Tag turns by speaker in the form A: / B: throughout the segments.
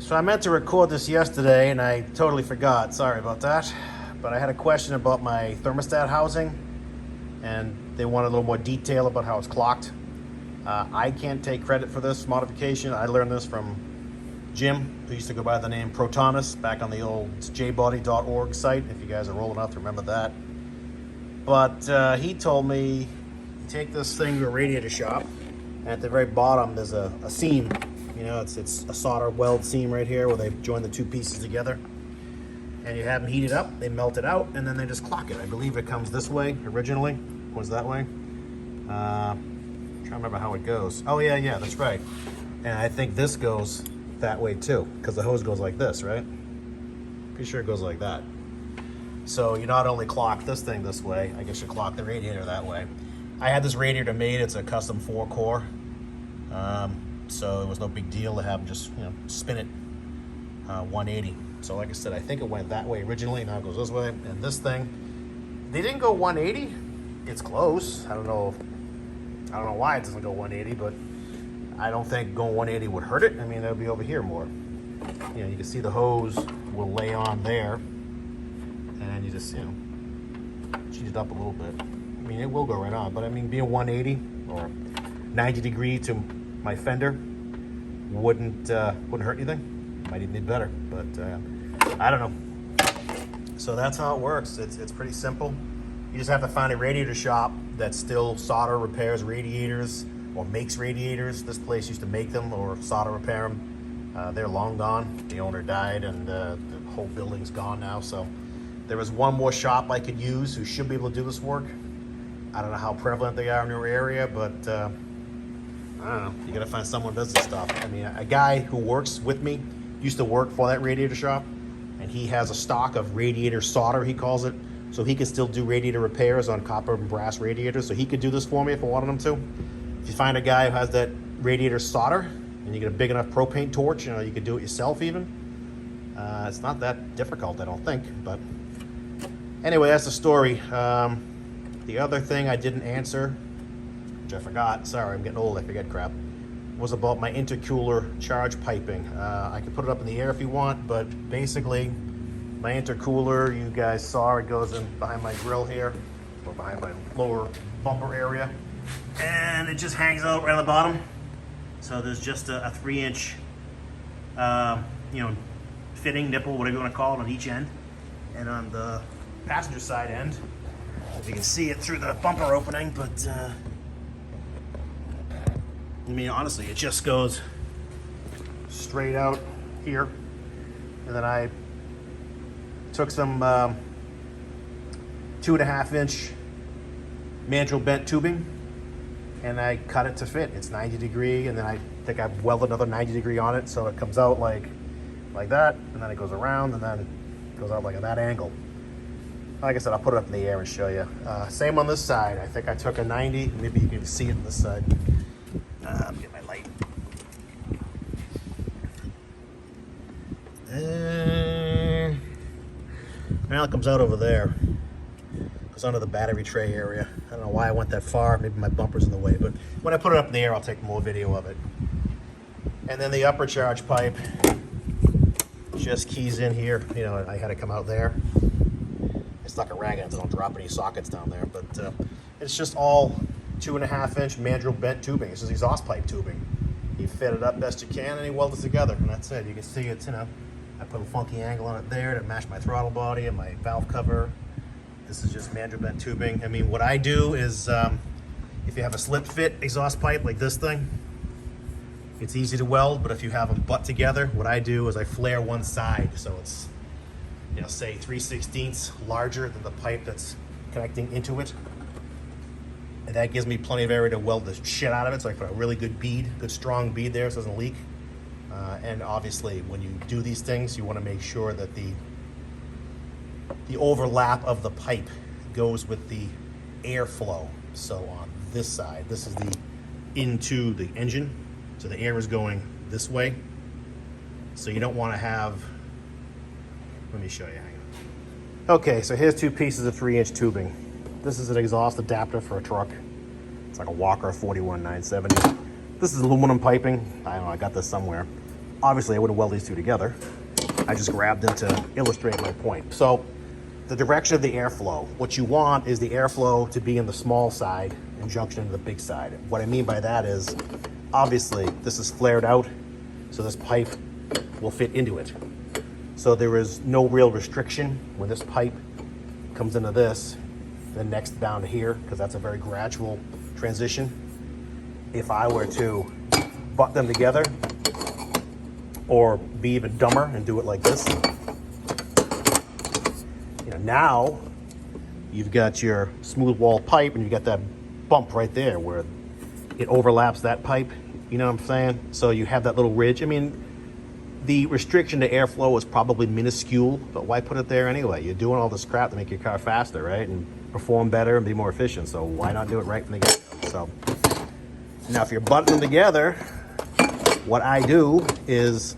A: So I meant to record this yesterday and I totally forgot. Sorry about that. But I had a question about my thermostat housing and they wanted a little more detail about how it's clocked. I can't take credit for this modification. I learned this from Jim, who used to go by the name Protonus back on the old jbody.org site, if you guys are old enough to remember that. But he told me, take this thing to a radiator shop, and at the very bottom there's a seam. You know, it's a solder weld seam right here where they join the two pieces together. And you have them heat it up, they melt it out, and then they just clock it. I believe it comes this way originally. Was that way? Trying to remember how it goes. Oh yeah, that's right. And I think this goes that way too, because the hose goes like this, right? Pretty sure it goes like that. So you not only clock this thing this way, I guess you clock the radiator that way. I had this radiator made, it's a custom 4-core. So it was no big deal to have them just, you know, spin it 180. So like I said, I think it went that way originally, now it goes this way. And this thing, they didn't go 180. It's close. I don't know why it doesn't go 180, but I don't think going 180 would hurt it. I mean, it'll be over here more. You know, you can see the hose will lay on there, and you just, you know, cheat it up a little bit. I mean, it will go right on, but I mean, being 180 or 90 degree to my fender wouldn't hurt anything. Might even be better, but I don't know. So that's how it works. It's pretty simple. You just have to find a radiator shop that still solder repairs radiators or makes radiators. This place used to make them or solder repair them. They're long gone. The owner died and the whole building's gone now. So there is one more shop I could use who should be able to do this work. I don't know how prevalent they are in your area, but I don't know. You gotta find someone who does this stuff. I mean, a guy who works with me used to work for that radiator shop, and he has a stock of radiator solder, he calls it. So he can still do radiator repairs on copper and brass radiators. So he could do this for me if I wanted him to. If you find a guy who has that radiator solder and you get a big enough propane torch, you know, you could do it yourself even. It's not that difficult, I don't think. But anyway, that's the story. The other thing I didn't answer, which I forgot, sorry, I'm getting old, I forget crap, was about my intercooler charge piping. I can put it up in the air if you want, but basically, my intercooler, you guys saw, it goes in behind my grill here, or behind my lower bumper area, and it just hangs out right on the bottom. So there's just a 3-inch, you know, fitting nipple, whatever you want to call it, on each end, and on the passenger side end, if you can see it through the bumper opening, but I mean, honestly, it just goes straight out here, and then I took some 2.5-inch mandrel bent tubing and I cut it to fit. It's 90 degree, and then I think I welded another 90 degree on it, so it comes out like that, and then it goes around, and then it goes out like at that angle. Like I said, I'll put it up in the air and show you. Same on this side. I think I took a 90. Maybe you can see it on this side. Let me get my light. Now it comes out over there. Goes under the battery tray area. I don't know why I went that far. Maybe my bumper's in the way, but when I put it up in the air, I'll take more video of it. And then the upper charge pipe just keys in here. You know, I had to come out there. I stuck a rag in it so don't drop any sockets down there, but it's just all 2.5-inch mandrel bent tubing. It's just exhaust pipe tubing. You fit it up best you can and you weld it together, and that's it. You can see it's, you know, I put a funky angle on it there to match my throttle body and my valve cover. This is just mandrel bent tubing. I mean, what I do is, if you have a slip fit exhaust pipe like this thing, it's easy to weld, but if you have them butt together, what I do is I flare one side so it's, you know, say 3/16 larger than the pipe that's connecting into it. And that gives me plenty of area to weld the shit out of it, so I put a really good bead, good strong bead there so it doesn't leak. And obviously, when you do these things, you want to make sure that the overlap of the pipe goes with the airflow. So on this side, this is the into the engine, so the air is going this way. So you don't want to have, let me show you, hang on. Okay, so here's two pieces of 3-inch tubing. This is an exhaust adapter for a truck. It's like a Walker 41970. This is aluminum piping. I don't know, I got this somewhere. Obviously, I wouldn't weld these two together. I just grabbed them to illustrate my point. So the direction of the airflow, what you want is the airflow to be in the small side in junction to the big side. What I mean by that is, obviously, this is flared out, so this pipe will fit into it. So there is no real restriction when this pipe comes into this, then next down to here, because that's a very gradual transition. If I were to butt them together, or be even dumber and do it like this, you know, now you've got your smooth wall pipe and you've got that bump right there where it overlaps that pipe, you know what I'm saying? So you have that little ridge. I mean, the restriction to airflow is probably minuscule, but why put it there anyway? You're doing all this crap to make your car faster, right? And perform better and be more efficient. So why not do it right from the get-go? So now if you're butting them together, what I do is,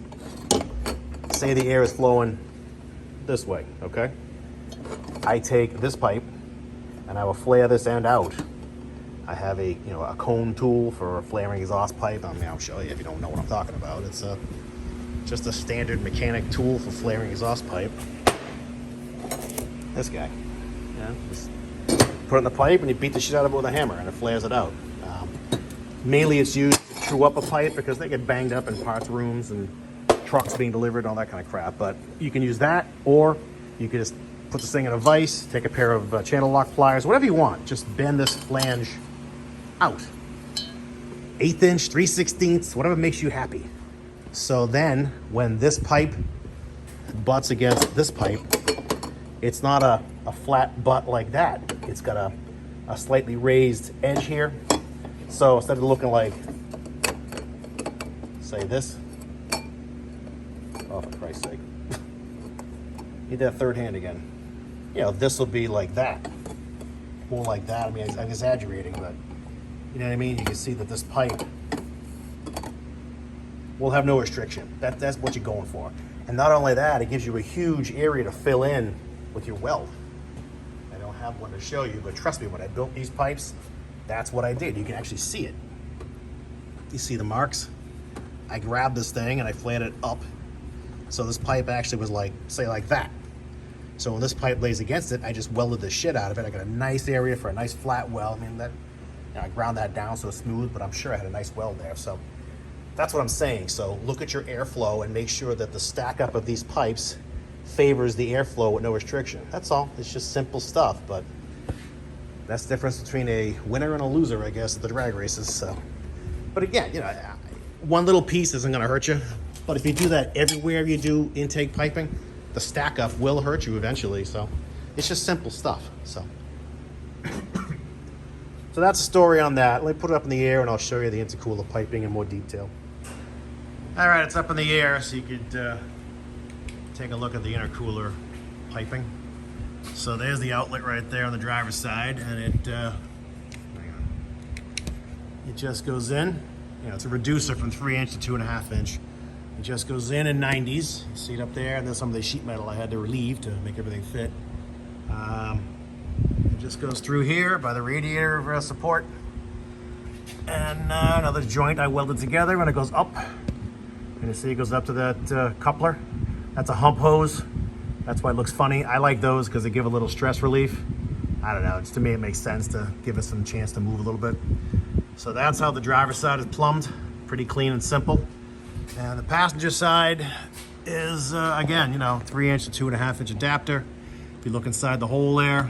A: say the air is flowing this way, okay? I take this pipe and I will flare this end out. I have a cone tool for a flaring exhaust pipe. I mean, I'll show you if you don't know what I'm talking about. It's just a standard mechanic tool for flaring exhaust pipe. This guy, yeah, just put it in the pipe and you beat the shit out of it with a hammer and it flares it out. Mainly it's used to true up a pipe because they get banged up in parts rooms and trucks being delivered, all that kind of crap. But you can use that, or you can just put this thing in a vise, take a pair of channel lock pliers, whatever you want. Just bend this flange out. 1/8 inch, 3/16, whatever makes you happy. So then when this pipe butts against this pipe, it's not a flat butt like that. It's got a slightly raised edge here. So instead of looking like, say this, oh, for Christ's sake, need that third hand again. You know, this will be like that, more like that. I mean, I'm exaggerating, but you know what I mean? You can see that this pipe will have no restriction. That's what you're going for. And not only that, it gives you a huge area to fill in with your weld. I don't have one to show you, but trust me, when I built these pipes, that's what I did. You can actually see it. You see the marks? I grabbed this thing and I flared it up. So this pipe actually was like, say like that. So when this pipe lays against it, I just welded the shit out of it. I got a nice area for a nice flat weld. I mean, that, you know, I ground that down so it's smooth, but I'm sure I had a nice weld there. So that's what I'm saying. So look at your airflow and make sure that the stack up of these pipes favors the airflow with no restriction. That's all. It's just simple stuff, but that's the difference between a winner and a loser, I guess, at the drag races. So, but again, you know, one little piece isn't going to hurt you. But if you do that everywhere you do intake piping, the stack up will hurt you eventually. So it's just simple stuff. So that's the story on that. Let me put it up in the air and I'll show you the intercooler piping in more detail. All right, it's up in the air so you could take a look at the intercooler piping. So there's the outlet right there on the driver's side, and it just goes in. You know, it's a reducer from 3 inch to 2.5 inch. It just goes in 90s. You see it up there, and then some of the sheet metal I had to relieve to make everything fit. It just goes through here by the radiator support, and another joint I welded together. When it goes up, and you see it goes up to that coupler. That's a hump hose. That's why it looks funny. I like those because they give a little stress relief. I don't know, to me it makes sense to give us some chance to move a little bit. So that's how the driver's side is plumbed. Pretty clean and simple. And the passenger side is, again, you know, 3 inch to 2.5 inch adapter. If you look inside the hole there,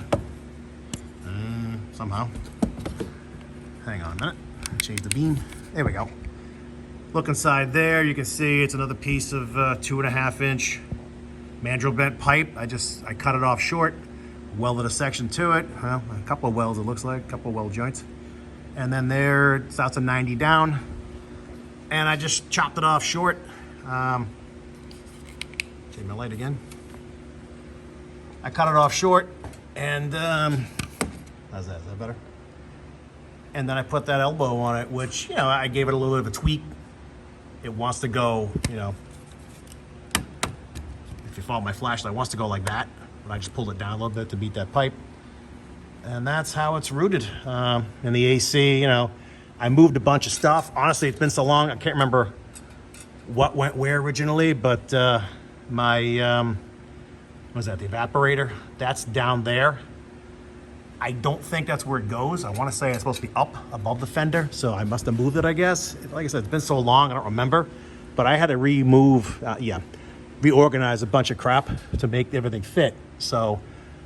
A: somehow, hang on a minute, change the beam. There we go. Look inside there, you can see it's another piece of 2.5 inch mandrel bent pipe. I cut it off short, welded a section to it. Well, a couple of welds, it looks like, a couple of weld joints. And then there, it starts a 90 down. And I just chopped it off short. Change my light again. I cut it off short, and how's that? Is that better? And then I put that elbow on it, which, you know, I gave it a little bit of a tweak. It wants to go, you know, if you follow my flashlight, it wants to go like that. But I just pulled it down a little bit to beat that pipe. And that's how it's routed. In the AC, you know, I moved a bunch of stuff. Honestly, it's been so long, I can't remember what went where originally, but my, what was that, the evaporator? That's down there. I don't think that's where it goes. I want to say it's supposed to be up above the fender, so I must have moved it, I guess. Like I said, it's been so long, I don't remember. But I had to reorganize a bunch of crap to make everything fit. So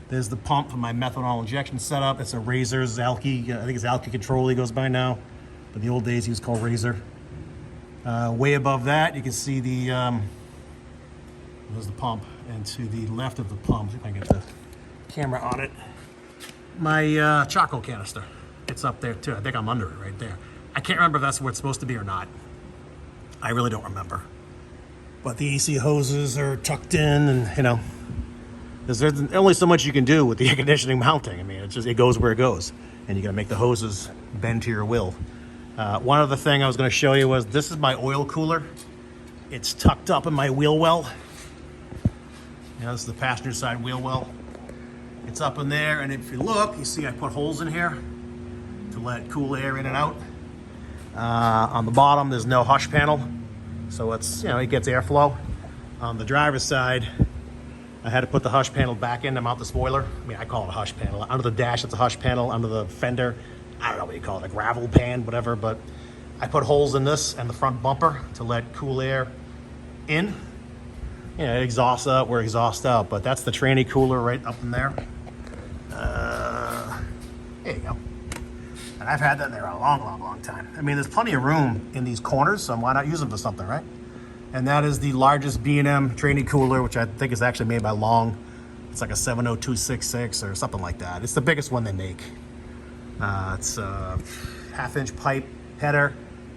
A: there's the pump for my methanol injection setup. It's a Razor's Alky. I think it's Alky Control he goes by now. But in the old days, he was called Razor. Way above that, you can see the, there's the pump. And to the left of the pump, see if I can get the camera on it, my charcoal canister. It's up there too. I think I'm under it right there. I can't remember if that's where it's supposed to be or not. I really don't remember. But the AC hoses are tucked in, and you know, there's only so much you can do with the air conditioning mounting. I mean, it goes where it goes, and you got to make the hoses bend to your will. One other thing I was going to show you was this is my oil cooler. It's tucked up in my wheel well. You know, this is the passenger side wheel well. It's up in there, and if you look, you see I put holes in here to let cool air in and out. On the bottom, there's no hush panel, so it's, you know, it gets airflow. On the driver's side, I had to put the hush panel back in to mount the spoiler. I mean, I call it a hush panel. Under the dash, it's a hush panel. Under the fender, I don't know what you call it, a gravel pan, whatever, but I put holes in this and the front bumper to let cool air in. You know, it exhausts out where it exhausts out, but that's the tranny cooler right up in there. There you go. And I've had that in there a long time. I mean, there's plenty of room in these corners, so why not use them for something, right? And that is the largest B&M tranny cooler, which I think is actually made by Long. It's like a 70266 or something like that. It's the biggest one they make. It's a half-inch pipe header,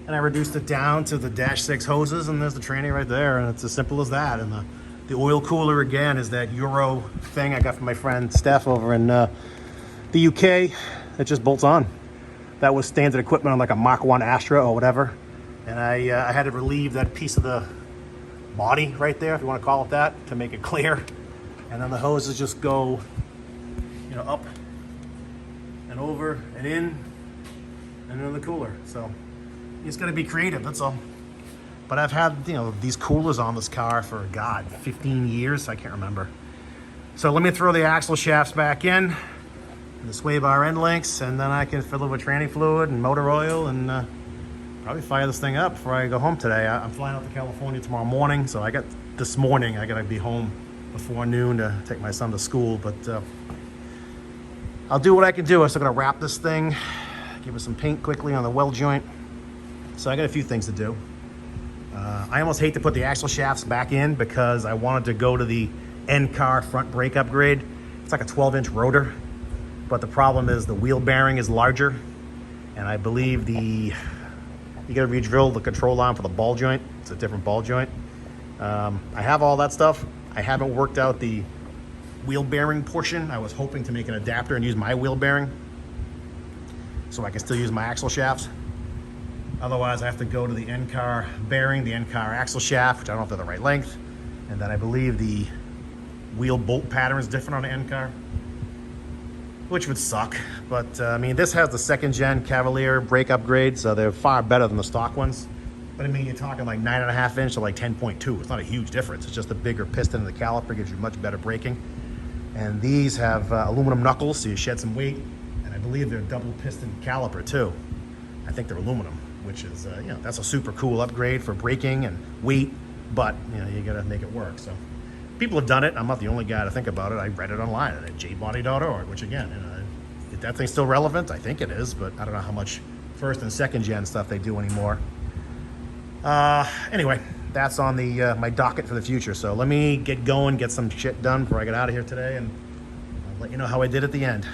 A: and I reduced it down to the Dash 6 hoses, and there's the tranny right there, and it's as simple as that. And the oil cooler, again, is that Euro thing I got from my friend Steph over in the UK. It just bolts on. That was standard equipment on like a Mach 1 Astra or whatever. And I had to relieve that piece of the body right there, if you want to call it that, to make it clear. And then the hoses just go, you know, up and over and in and in the cooler. So you just got to be creative, that's all. But I've had, you know, these coolers on this car for, God, 15 years. I can't remember. So let me throw the axle shafts back in, the sway bar end links, and then I can fill it with tranny fluid and motor oil and probably fire this thing up before I go home today. I'm flying out to California tomorrow morning, so this morning I gotta be home before noon to take my son to school, but I'll do what I can do. I'm still gonna wrap this thing, give it some paint quickly on the weld joint. So I got a few things to do. I almost hate to put the axle shafts back in because I wanted to go to the N-car front brake upgrade. It's like a 12-inch rotor, but the problem is the wheel bearing is larger, and I believe you gotta re-drill the control arm for the ball joint. It's a different ball joint. I have all that stuff. I haven't worked out the wheel bearing portion. I was hoping to make an adapter and use my wheel bearing so I can still use my axle shafts. Otherwise, I have to go to the N-car bearing, the N-car axle shaft, which I don't know if they're the right length. And then I believe the wheel bolt pattern is different on the N-car, which would suck. But I mean, this has the second gen Cavalier brake upgrade, so they're far better than the stock ones. But I mean, you're talking like 9.5 inch to like 10.2. It's not a huge difference. It's just a bigger piston in the caliper, gives you much better braking. And these have aluminum knuckles, so you shed some weight. And I believe they're double piston caliper too. I think they're aluminum, which is, you know, that's a super cool upgrade for braking and weight, but you know, you gotta make it work. So people have done it. I'm not the only guy to think about it. I read it online at jbody.org, which again, you know, if that thing's still relevant, I think it is, but I don't know how much first and second gen stuff they do anymore. Anyway, that's on the my docket for the future. So let me get going, get some shit done before I get out of here today, and I'll let you know how I did at the end.